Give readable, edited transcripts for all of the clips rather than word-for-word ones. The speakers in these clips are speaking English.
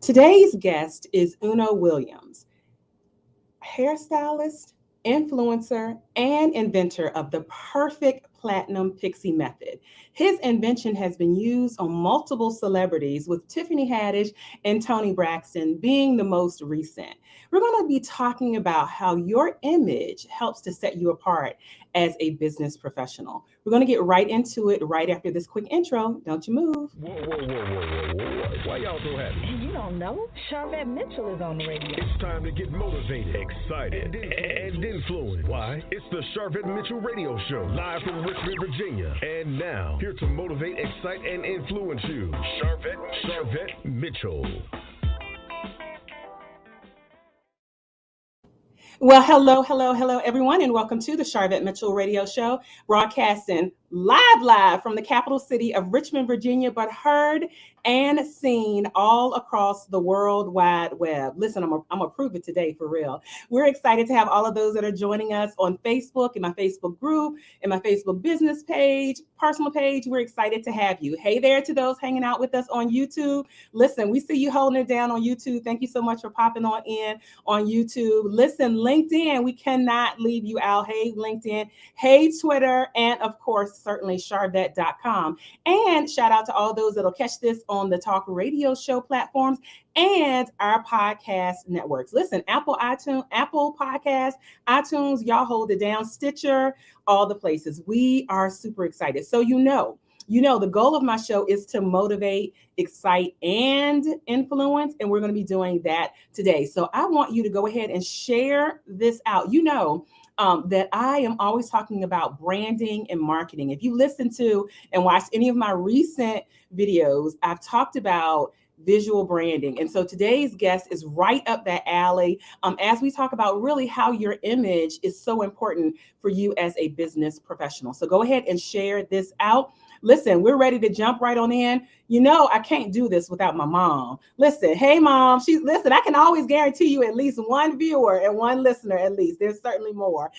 Today's guest is Uno Williams, hairstylist, influencer, and inventor of the Perfect Platinum Pixie method. His invention has been used on multiple celebrities, with Tiffany Haddish and Toni Braxton being the most recent. We're going to be talking about how your image helps to set you apart as a business professional. We're going to get right into it right after this quick intro. Don't you move. Whoa, whoa, whoa, whoa, whoa, whoa. Why y'all so happy? You don't know? Sharvette Mitchell is on the radio. It's time to get motivated, excited, and influenced. Why? It's the Sharvette Mitchell Radio Show, live from Richmond, Virginia. And now, here to motivate, excite, and influence you, Sharvette Mitchell. Well, hello, everyone, and welcome to the Sharvette Mitchell Radio Show, broadcasting live from the capital city of Richmond, Virginia, but heard and seen all across the World Wide Web. Listen, I'm gonna prove it today for real. We're excited to have all of those that are joining us on Facebook, in my Facebook group, in my Facebook business page, personal page. We're excited to have you. Hey there to those hanging out with us on YouTube. Listen, we see you holding it down on YouTube. Thank you so much for popping on in on YouTube. Listen, LinkedIn, we cannot leave you out. Hey, LinkedIn. Hey, Twitter. And of course, certainly Sharvette.com. And shout out to all those that'll catch this on the talk radio show platforms and our podcast networks. Listen, Apple Podcasts, iTunes, y'all hold it down, Stitcher, all the places. We are super excited. So you know, the goal of my show is to motivate, excite, and influence, and we're going to be doing that today. So I want you to go ahead and share this out. That I am always talking about branding and marketing. If you listen to and watch any of my recent videos, I've talked about visual branding. And so today's guest is right up that alley as we talk about really how your image is so important for you as a business professional. So go ahead and share this out. Listen, we're ready to jump right on in. I can't do this without my mom. Listen, hey, mom. I can always guarantee you at least one viewer and one listener at least. There's certainly more.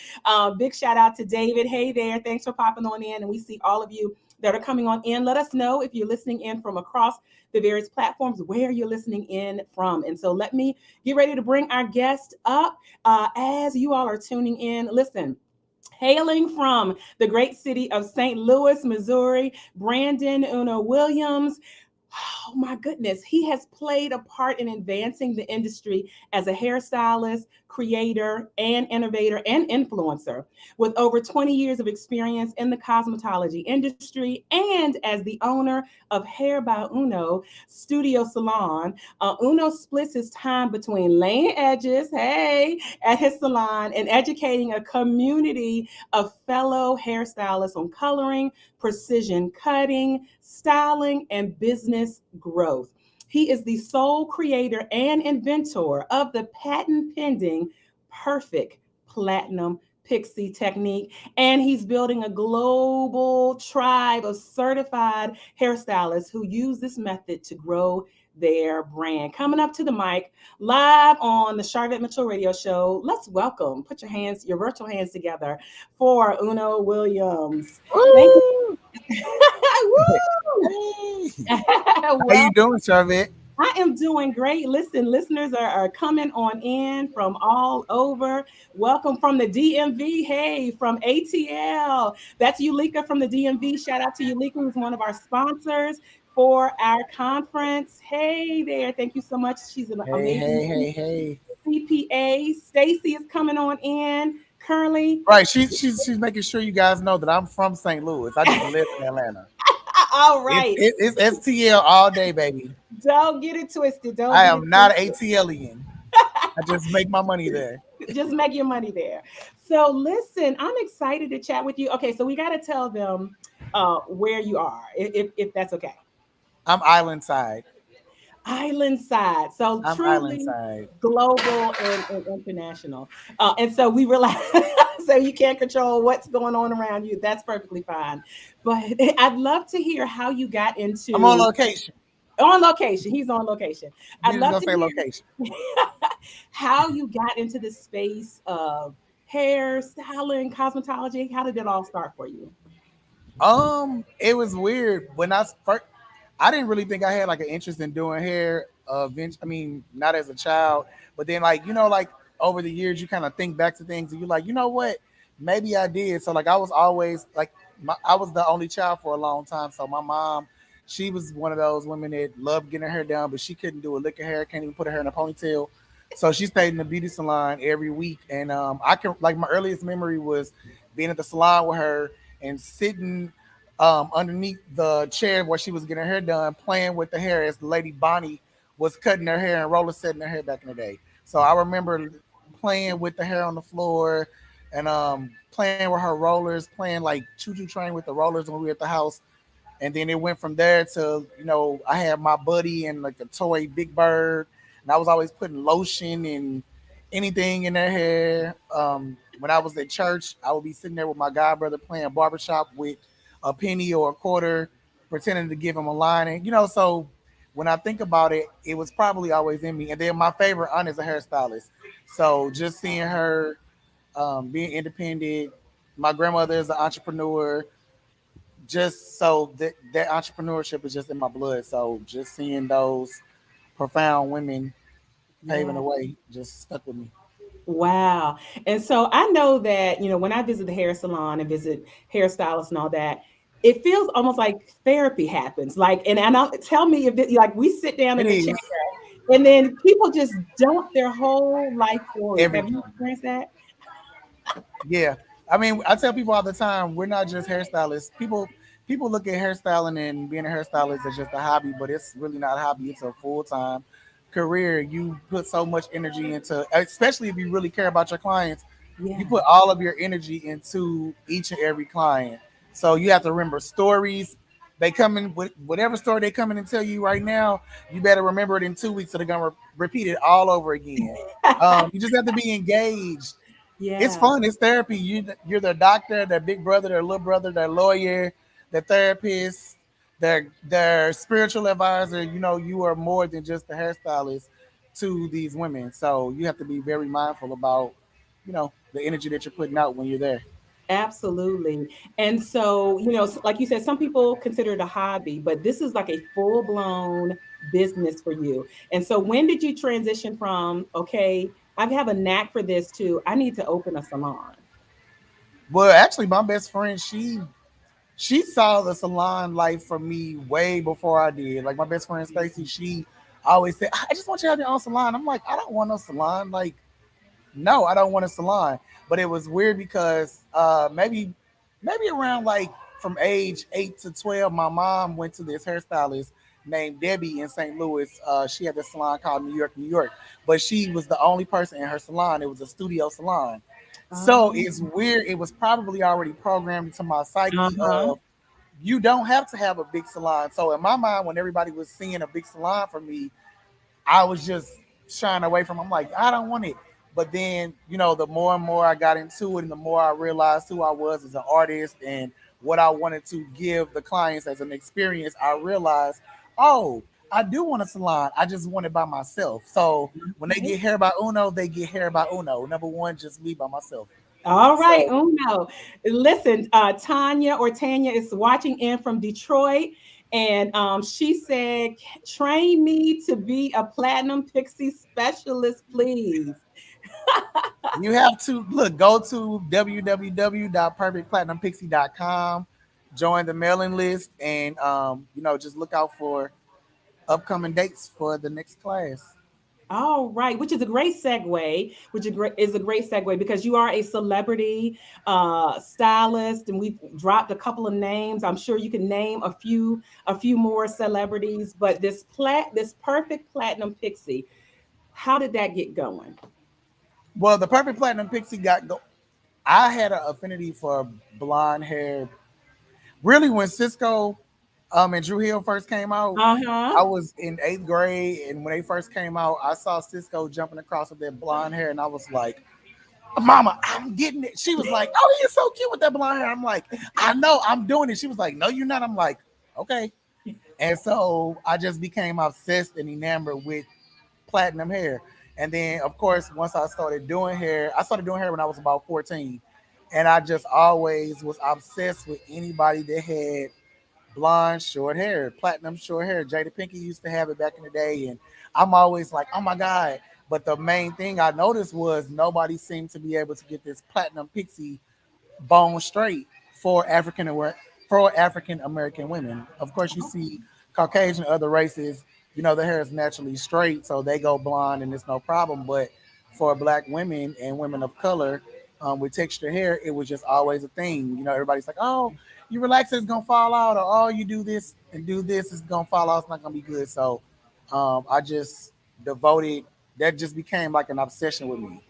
Big shout out to David. Hey there. Thanks for popping on in. And we see all of you that are coming on in. Let us know if you're listening in from across the various platforms, where you're listening in from. And so let me get ready to bring our guest up as you all are tuning in. Listen. Hailing from the great city of St. Louis, Missouri, Brandon Uno Williams. Oh my goodness, he has played a part in advancing the industry as a hairstylist, creator, and innovator and influencer. With over 20 years of experience in the cosmetology industry and as the owner of Hair by Uno Studio Salon, Uno splits his time between laying edges, at his salon and educating a community of fellow hairstylists on coloring, precision cutting, styling, and business growth. He is the sole creator and inventor of the patent pending Perfect Platinum Pixie technique, and he's building a global tribe of certified hairstylists who use this method to grow their brand. Coming up to the mic, live on the Sharvette Mitchell Radio Show, let's welcome, put your virtual hands together for Uno Williams. Thank you. How you doing, Sharvette? I am doing great. Listen, listeners are coming on in from all over. Welcome from the DMV. Hey, from ATL. That's Ulika from the DMV. Shout out to Ulika, who's one of our sponsors for our conference. Hey there. Thank you so much. She's an amazing Hey. CPA. Stacy is coming on in currently. Right. She's making sure you guys know that I'm from St. Louis. I just live in Atlanta. All right. It's STL all day, baby. Don't get it twisted. I am not an ATLian. I just make my money there. Just make your money there. So listen, I'm excited to chat with you. Okay, so we got to tell them where you are, if that's okay. I'm island side. Island side. So I'm truly island side. Global and international. And so we realize so you can't control what's going on around you. That's perfectly fine. But I'd love to hear how you got into. I'm on location. On location. He's on location. I'd love to hear location. how you got into the space of hair, styling, cosmetology. How did it all start for you? It was weird when I didn't really think I had like an interest in doing hair I mean, not as a child, but then like like over the years, you kind of think back to things, and you're like, you know what? Maybe I did. So like I was always like, I was the only child for a long time. So my mom, she was one of those women that loved getting her hair done, but she couldn't do a lick of hair, can't even put her hair in a ponytail. So she stayed in the beauty salon every week, and I can like my earliest memory was being at the salon with her and sitting underneath the chair where she was getting her hair done, playing with the hair as the lady Bonnie was cutting her hair and roller setting her hair back in the day. So I remember playing with the hair on the floor and playing with her rollers, playing like choo choo train with the rollers when we were at the house. And then it went from there to I had my buddy and like a toy Big Bird, and I was always putting lotion and anything in their hair. When I was at church, I would be sitting there with my god brother playing barbershop with a penny or a quarter, pretending to give him a line. And so when I think about it, it was probably always in me. And then my favorite aunt is a hairstylist, so just seeing her being independent. My grandmother is an entrepreneur, just so that entrepreneurship is just in my blood. So just seeing those profound women paving Yeah. the way just stuck with me. Wow. And so I know that, when I visit the hair salon and visit hairstylists and all that, it feels almost like therapy happens. Like, and I tell me if it, like we sit down It in the chair is and then people just dump their whole life stories. Have you everything. experienced that? Yeah. I mean, I tell people all the time, we're not just hairstylists. People look at hairstyling and being a hairstylist as just a hobby, but it's really not a hobby. It's a full-time career. You put so much energy into, especially if you really care about your clients, you Yeah. put all of your energy into each and every client. So you have to remember stories. They come in with whatever story they come in and tell you right now. You better remember it in 2 weeks, so they're gonna repeat it all over again. You just have to be engaged. It's Yeah. fun. It's therapy. You're their doctor, their big brother, their little brother, their lawyer, their therapist, their spiritual advisor. You are more than just a hairstylist to these women. So you have to be very mindful about the energy that you're putting out when you're there. Absolutely. And so, like you said, some people consider it a hobby, but this is like a full blown business for you. And so, when did you transition from, okay, I have a knack for this to, I need to open a salon? Well, actually, my best friend, she saw the salon life from me way before I did. Like my best friend Stacy, she always said, "I just want you to have your own salon." I'm like, I don't want no salon. Like, no, I don't want a salon. But it was weird because maybe around like from age 8 to 12, my mom went to this hairstylist named Debbie in St. Louis. She had this salon called New York, New York. But she was the only person in her salon. It was a studio salon. So it's weird. It was probably already programmed into my psyche Uh-huh. of you don't have to have a big salon. So in my mind, when everybody was seeing a big salon for me, I was just shying away from. I'm like, I don't want it. But then, the more and more I got into it, and the more I realized who I was as an artist and what I wanted to give the clients as an experience, I realized, oh, I do want a salon. I just want it by myself. So when they Okay. get hair by Uno, they get hair by Uno. Number one, just me by myself. All right, So Uno. Listen, Tanya is watching in from Detroit, and she said, "Train me to be a platinum pixie specialist, please." you have to go to www.perfectplatinumpixie.com, join the mailing list, and just look out for upcoming dates for the next class. All right, which is a great segue, is a great segue because you are a celebrity stylist, and we've dropped a couple of names. I'm sure you can name a few more celebrities, but this perfect platinum pixie, how did that get going? Well, the Perfect Platinum Pixie got go. I had an affinity for blonde hair. Really, when Cisco and Drew Hill first came out, Uh-huh. I was in 8th grade, and when they first came out, I saw Cisco jumping across with that blonde hair, and I was like, "Mama, I'm getting it." She was like, "Oh, you're so cute with that blonde hair." I'm like, "I know, I'm doing it." She was like, "No, you're not." I'm like, "Okay." And so I just became obsessed and enamored with platinum hair. And then, of course, once I started doing hair when I was about 14. And I just always was obsessed with anybody that had blonde, short hair, platinum short hair. Jada Pinkett used to have it back in the day, and I'm always like, oh my god. But the main thing I noticed was nobody seemed to be able to get this platinum pixie bone straight for African American women. Of course, you see Caucasian other races, the hair is naturally straight, so they go blonde and it's no problem. But for black women and women of color with textured hair, it was just always a thing. Everybody's like, "Oh, you relax, it's gonna fall out," or "Oh, you do this and do this, it's gonna fall out. It's not gonna be good." So I just devoted. That just became like an obsession with me.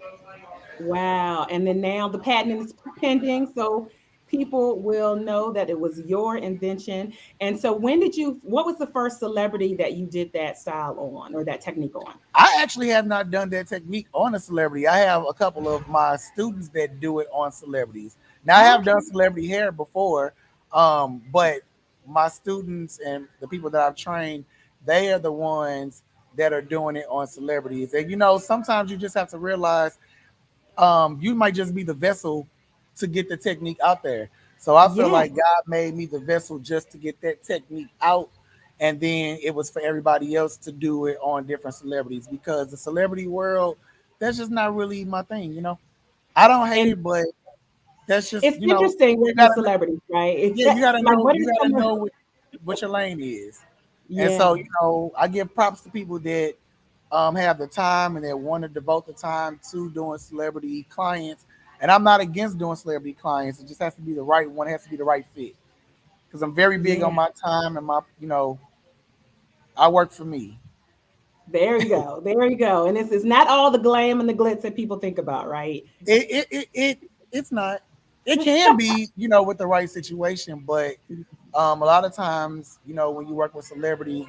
Wow. And then now the patent is pending. So people will know that it was your invention. And so what was the first celebrity that you did that style on or that technique on? I actually have not done that technique on a celebrity. I have a couple of my students that do it on celebrities. Now I have Okay. done celebrity hair before, but my students and the people that I've trained, they are the ones that are doing it on celebrities. And sometimes you just have to realize you might just be the vessel to get the technique out there. So I feel Yes. like God made me the vessel just to get that technique out. And then it was for everybody else to do it on different celebrities because the celebrity world, that's just not really my thing. I don't hate And it, but that's just, it's interesting you working with gotta, celebrities, right? It's yeah, that, like what you is gotta some of know what your lane is. And so, yeah. I give props to people that have the time and that want to devote the time to doing celebrity clients. And I'm not against doing celebrity clients. It just has to be the right one. It has to be the right fit. Because I'm very big on Yeah. my time and I work for me. There you go. There you go. And this is not all the glam and the glitz that people think about, right? It's not. It can be, with the right situation, but a lot of times, when you work with celebrities,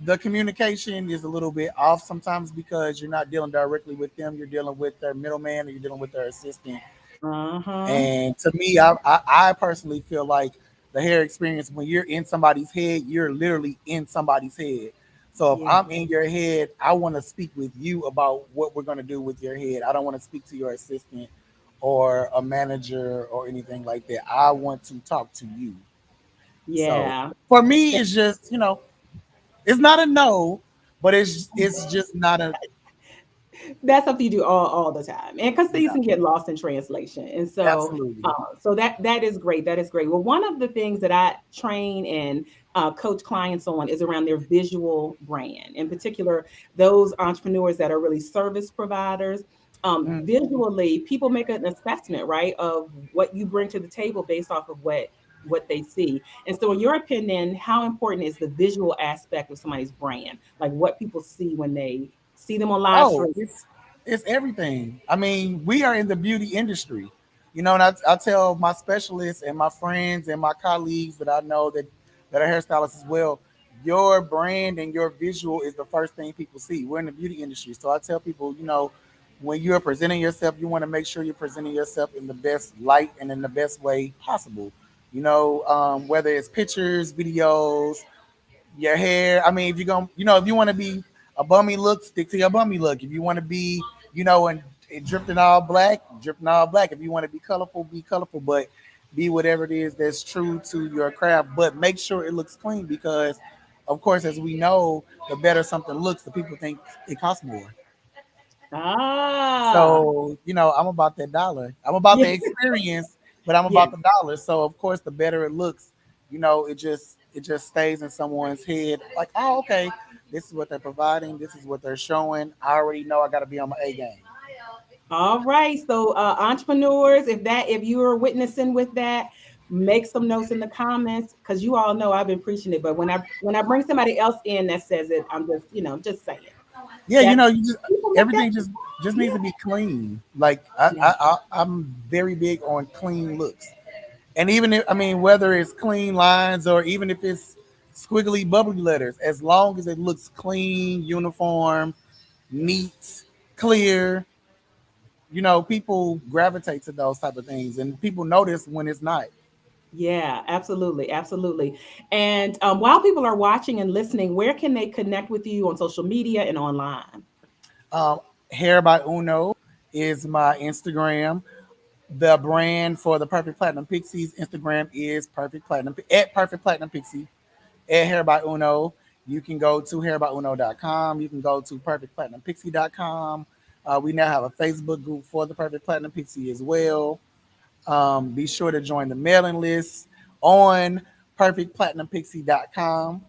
the communication is a little bit off sometimes because you're not dealing directly with them. You're dealing with their middleman or you're dealing with their assistant. Uh-huh. And to me, I personally feel like the hair experience, when you're in somebody's head, you're literally in somebody's head. So if Yeah. I'm in your head, I want to speak with you about what we're going to do with your head. I don't want to speak to your assistant or a manager or anything like that. I want to talk to you. So Yeah. for me, it's just, it's not a no, but it's just not a That's something you do all the time, and because these yeah, can get lost in translation. And so, absolutely. that is great. That is great. Well, one of the things that I train and coach clients on is around their visual brand, in particular, those entrepreneurs that are really service providers. Mm. Visually, people make an assessment, right, of what you bring to the table based off of what they see. And so, in your opinion, how important is the visual aspect of somebody's brand, like what people see when they see them on live Oh, stream? it's everything. I mean, we are in the beauty industry, and I tell my specialists and my friends and my colleagues that I know that are hairstylists as well. Your brand and your visual is the first thing people see. We're in the beauty industry, so I tell people, when you're presenting yourself, you want to make sure you're presenting yourself in the best light and in the best way possible. Whether it's pictures, videos, your hair. I mean, if you're gonna, if you want to be a bummy look, stick to your bummy look. If you want to be, and dripping all black, dripping all black. If you want to be colorful, but be whatever it is that's true to your craft. But make sure it looks clean because, of course, as we know, the better something looks, the people think it costs more. Ah, So, I'm about that dollar. I'm about yeah, the experience, but I'm yeah. about the dollar. So, of course, the better it looks, it just stays in someone's head. Like, oh, okay, this is what they're providing. This is what they're showing. I already know I got to be on my A game. All right. So, entrepreneurs, if you are witnessing with that, make some notes in the comments because you all know I've been preaching it. But when I bring somebody else in that says it, I'm just just saying Yeah, that people make that. everything just needs Yeah, to be clean. Like yeah, I'm very big on clean looks. And even if, I mean, whether it's clean lines or even if it's squiggly bubbly letters, as long as it looks clean, uniform, neat, clear, people gravitate to those type of things, and people notice when it's not. yeah. Absolutely, absolutely. And while people are watching and listening, where can they connect with you on social media and online? Um, Hair by Uno is my Instagram. The brand for the Perfect Platinum Pixies Instagram is Perfect Platinum at Perfect Platinum Pixie at Hair by Uno. You can go to hairbyuno.com. You can go to perfectplatinumpixie.com. We now have a Facebook group for the Perfect Platinum Pixie as well. Be sure to join the mailing list on perfectplatinumpixie.com.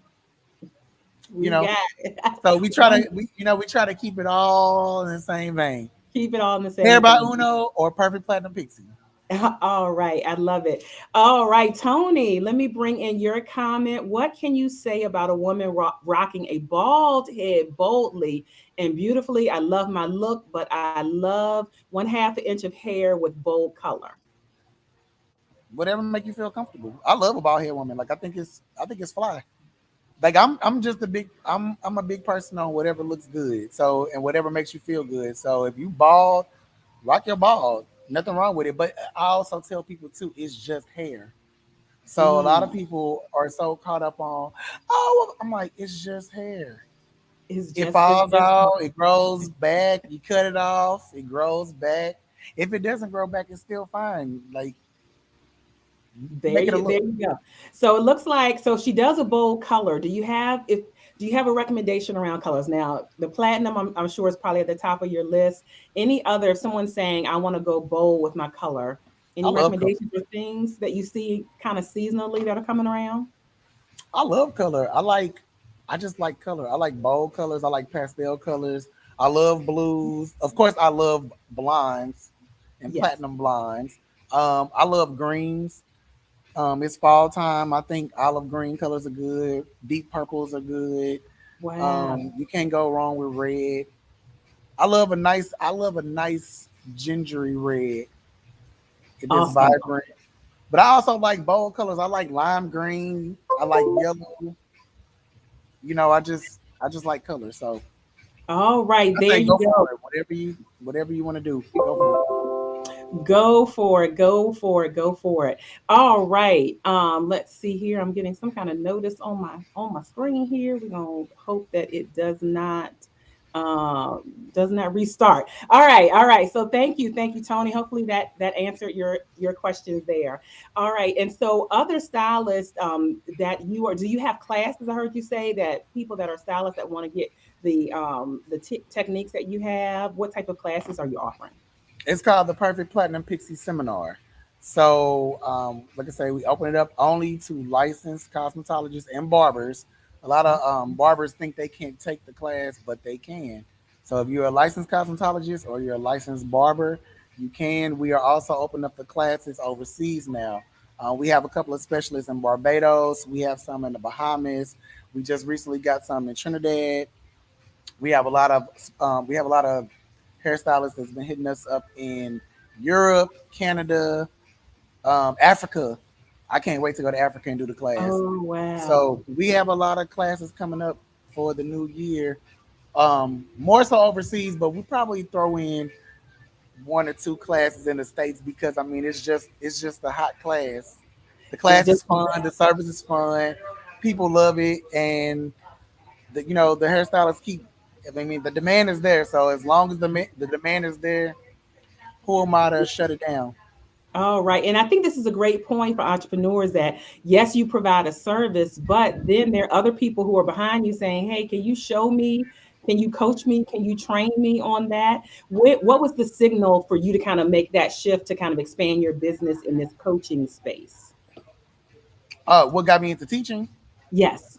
You We know, got it. so we try to keep it all in the same vein. Keep it all in the Hair same by thing. Uno or Perfect Platinum Pixie. All right, I love it. All right, Tony, let me bring in your comment. What can you say about a woman rocking a bald head boldly and beautifully? I love my look, but I love 1/2 inch of hair with bold color. Whatever make you feel comfortable. I love a bald head woman. Like I think it's fly. Like I'm just I'm a big person on whatever looks good. So and whatever makes you feel good. So if you bald, rock your bald. Nothing wrong with it. But I also tell people too, it's just hair. So a lot of Mm, people are so caught up on, oh, well, I'm like, it's just hair. It it's falls just out, it grows back, you cut it off, it grows back. If it doesn't grow back, it's still fine. Like make it a there look. you go. So it looks like so she does a bold color. Do you have a recommendation around colors? Now, the platinum, I'm sure is probably at the top of your list. Any other, if someone's saying, I want to go bold with my color, I any love color. recommendations or things that you see kind of seasonally that are coming around? I love color. I just like color. I like bold colors. I like pastel colors. I love blues. Of course, I love blinds and Yes. platinum blinds. I love greens. It's fall time. I think olive green colors are good. Deep purples are good. Wow. You can't go wrong with red. I love a nice gingery red. It is Awesome. vibrant. But I also like bold colors. I like lime green. I like yellow. I just like color. So All right, I there say you go go. for it. Whatever you want to do, go for it. Go for it. Go for it. Go for it. All right. Let's see here. I'm getting some kind of notice on my screen here. We're gonna hope that it does not restart. All right. All right. So thank you, Tony. Hopefully that answered your question there. All right. And so other stylists that you are, do you have classes? I heard you say that people that are stylists that want to get the techniques that you have. What type of classes are you offering? It's called the Perfect Platinum Pixie Seminar. So, like I say, we open it up only to licensed cosmetologists and barbers. A lot of barbers think they can't take the class, but they can. So, if you're a licensed cosmetologist or you're a licensed barber, you can. We are also opening up the classes overseas now. We have a couple of specialists in Barbados. We have some in the Bahamas. We just recently got some in Trinidad. We have a lot of hairstylists that's been hitting us up in Europe, Canada, Africa. I can't wait to go to Africa and do the class. Oh, wow. So we have a lot of classes coming up for the new year. More so overseas, but we probably throw in one or two classes in the states because I mean it's just a hot class. The It's class just is fun, the service is fun, people love it, and the hairstylists keep. I mean, the demand is there. So as long as the demand is there, who am I to shut it down? all right. And I think this is a great point for entrepreneurs that yes, you provide a service, but then there are other people who are behind you saying, hey, can you show me? Can you coach me? Can you train me on that? What was the signal for you to kind of make that shift to kind of expand your business in this coaching space? What got me into teaching? Yes.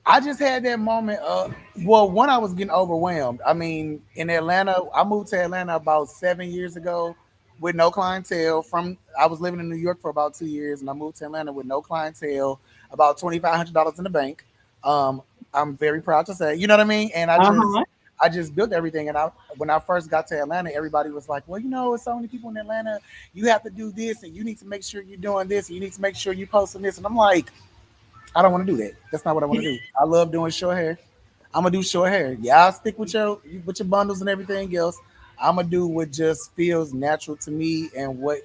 I just had that moment. One, I was getting overwhelmed. I mean, in Atlanta, I moved to Atlanta about 7 years ago with no clientele. I was living in New York for about 2 years, and I moved to Atlanta with no clientele, about $2,500 in the bank. Um, I'm very proud to say, you know what I mean. And Uh-huh. I just built everything. And when I first got to Atlanta, everybody was like, "Well, it's so many people in Atlanta. You have to do this, and you need to make sure you're doing this, and you need to make sure you're posting this." And I'm like, I don't want to do that. That's not what I want to do. I love doing short hair. I'm gonna do short hair. Yeah, I'll stick with your bundles and everything else. I'm gonna do what just feels natural to me and what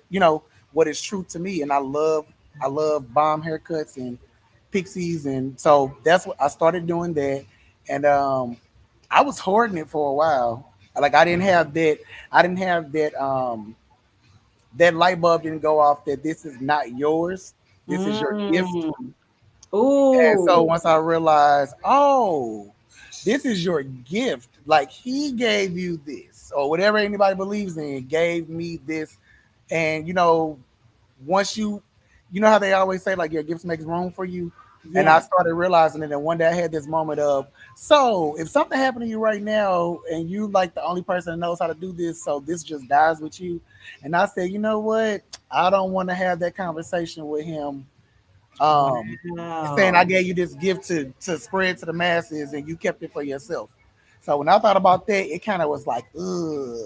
is true to me. And I love bomb haircuts and pixies, and so that's what I started doing that. And I was hoarding it for a while. Like I didn't have that. that light bulb didn't go off that this is not yours. This is your gift. Mm. And so Ooh. once I realized, oh, this is your gift. Like he gave you this, or whatever anybody believes in, gave me this. And once you know how they always say like your gifts makes room for you. And I Yes. started realizing it. And one day I had this moment of, so if something happened to you right now and you like the only person that knows how to do this, so this just dies with you. And I said, you know what? I don't want to have that conversation with him. Saying I Wow. gave you this gift to spread to the masses and you kept it for yourself. So when I thought about that, it kind of was like, ugh,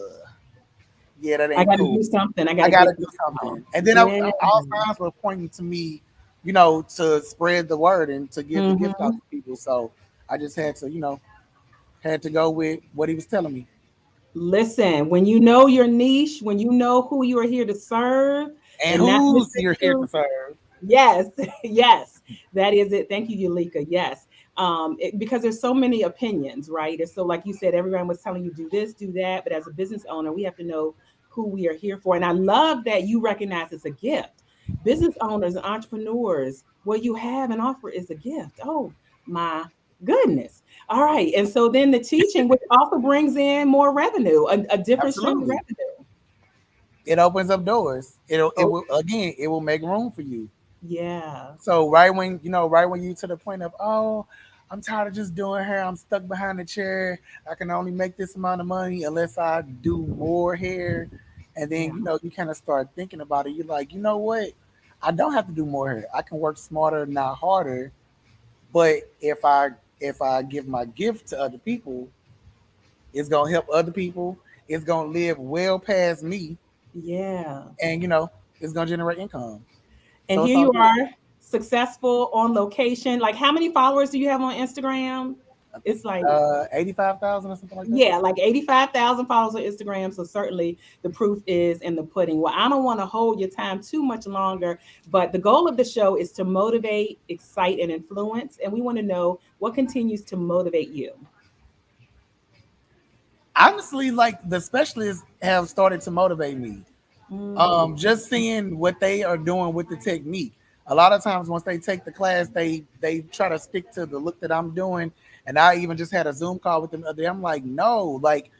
yeah, that I ain't got to cool. do something. I got I to gotta get do this something. on. And then Yeah. all signs were pointing to me, to spread the word and to give the gift out Hmm. to people. So I just had to go with what he was telling me. Listen, when you know your niche, when you know who you are here to serve And and not who's listen you're here to to, serve. yes, yes, that is it. Thank you, Yulika. Yes. Because there's so many opinions, right? And so, like you said, everyone was telling you do this, do that. But as a business owner, we have to know who we are here for. And I love that you recognize it's a gift. Business owners and entrepreneurs, what you have and offer is a gift. Oh my goodness. All right. And so then the teaching, which also brings in more revenue, a different stream of Absolutely. revenue. It opens up doors. It Oh, will again, it will make room for you. yeah. So right when you to the point of, oh, I'm tired of just doing hair. I'm stuck behind the chair. I can only make this amount of money unless I do more hair. And then Yeah. you kind of start thinking about it. You're like, you know what? I don't have to do more hair. I can work smarter, not harder. But if I give my gift to other people, it's gonna help other people. It's gonna live well past me, Yeah. and it's gonna generate income. And So it's here all you good. are, successful on location. Like, how many followers do you have on Instagram? It's like, 85,000 or something like that. yeah, like 85,000 followers on Instagram. So certainly the proof is in the pudding. Well, I don't want to hold your time too much longer, but the goal of the show is to motivate, excite, and influence. And we want to know what continues to motivate you. Honestly, like the specialists have started to motivate me. Mm, Just seeing what they are doing with the technique. A lot of times, once they take the class, they try to stick to the look that I'm doing. And I even just had a Zoom call with them the other day. I'm like, no, like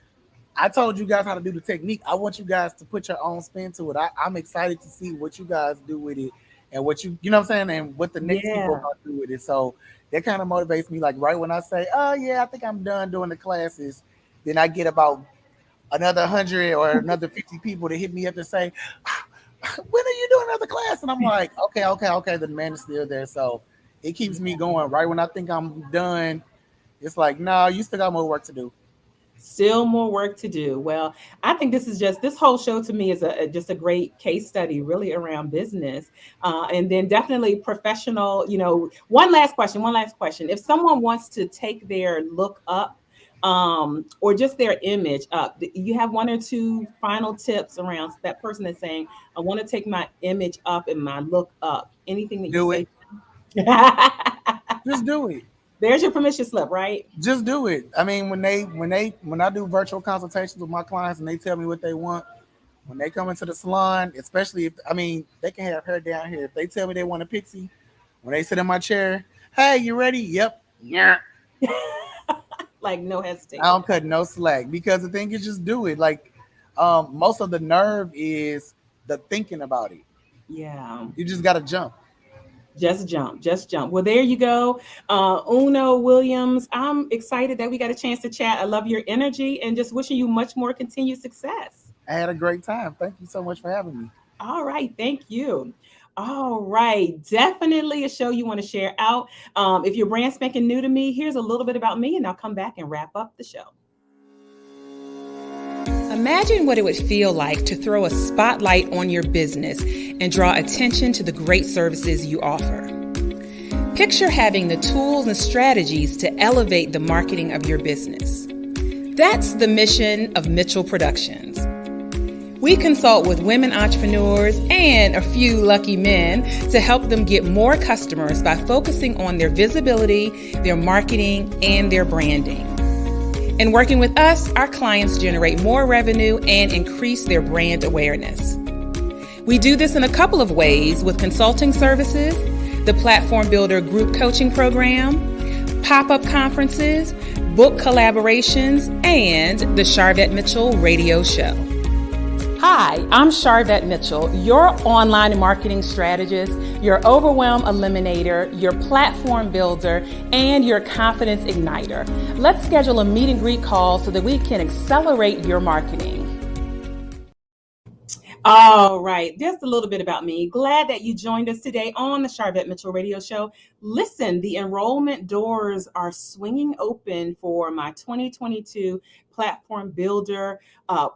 I told you guys how to do the technique. I want you guys to put your own spin to it. I'm excited to see what you guys do with it and what you know what I'm saying, and what the next people are yeah. going to do with it. So that kind of motivates me. Like right when I say, oh yeah, I think I'm done doing the classes, then I get about another 100 or another 50 people to hit me up and say, when are you doing another class? And I'm like, okay, okay, okay. The demand is still there. So it keeps me going. Right when I think I'm done, it's like, no, you still got more work to do. Still more work to do. Well, I think this whole show to me is just a great case study, really around business, and then definitely professional. One last question. One last question. If someone wants to take their look up, or just their image up, you have one or two final tips around that person that's saying, "I want to take my image up and my look up." Anything that you Do say? it. Just do it. There's your permission slip, right? Just do it. I mean, when I do virtual consultations with my clients and they tell me what they want, when they come into the salon, especially if I mean they can have hair down here. If they tell me they want a pixie, when they sit in my chair, hey, you ready? Yep. Yeah. Like no I hesitation. don't cut no slack because the thing is just do it. Like most of the nerve is the thinking about it. Yeah. You just gotta jump. Just jump, just jump. Well, there you go. Uno Williams, I'm excited that we got a chance to chat. I love your energy and just wishing you much more continued success. I had a great time. Thank you so much for having me. All right, thank you. All right, definitely a show you want to share out. If you're brand spanking new to me, here's a little bit about me, and I'll come back and wrap up the show. Imagine what it would feel like to throw a spotlight on your business and draw attention to the great services you offer. Picture having the tools and strategies to elevate the marketing of your business. That's the mission of Mitchell Productions. We consult with women entrepreneurs and a few lucky men to help them get more customers by focusing on their visibility, their marketing, and their branding. In working with us, our clients generate more revenue and increase their brand awareness. We do this in a couple of ways with consulting services, the Platform Builder Group Coaching Program, pop-up conferences, book collaborations, and the Sharvette Mitchell Radio Show. Hi, I'm Sharvette Mitchell, your online marketing strategist, your overwhelm eliminator, your platform builder, and your confidence igniter. Let's schedule a meet and greet call so that we can accelerate your marketing. All right, just a little bit about me. Glad that you joined us today on the Sharvette Mitchell Radio Show. Listen, the enrollment doors are swinging open for my 2022 Platform Builder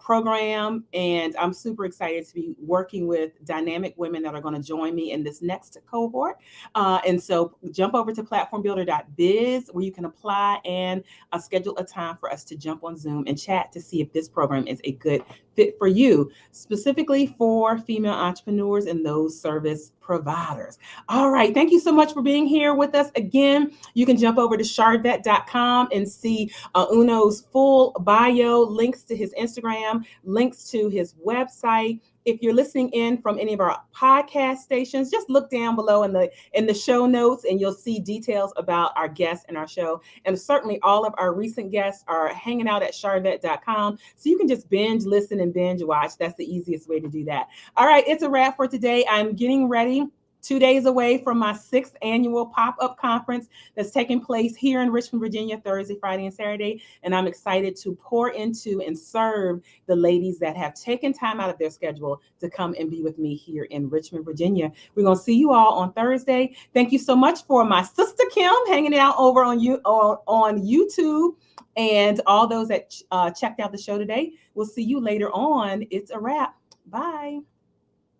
program, and I'm super excited to be working with dynamic women that are going to join me in this next cohort. And so jump over to platformbuilder.biz where you can apply and schedule a time for us to jump on Zoom and chat to see if this program is a good fit for you, specifically for female entrepreneurs and those service providers. All right. Thank you so much for being here with us again. You can jump over to sharvette.com and see Uno's full bio, links to his Instagram, links to his website. If you're listening in from any of our podcast stations, just look down below in the show notes and you'll see details about our guests and our show. And certainly all of our recent guests are hanging out at sharvette.com. So you can just binge, listen, and binge watch. That's the easiest way to do that. All right, it's a wrap for today. I'm getting ready 2 days away from my 6th annual pop-up conference that's taking place here in Richmond, Virginia, Thursday, Friday, and Saturday. And I'm excited to pour into and serve the ladies that have taken time out of their schedule to come and be with me here in Richmond, Virginia. We're going to see you all on Thursday. Thank you so much for my sister Kim hanging out over on YouTube and all those that checked out the show today. We'll see you later on. It's a wrap. Bye.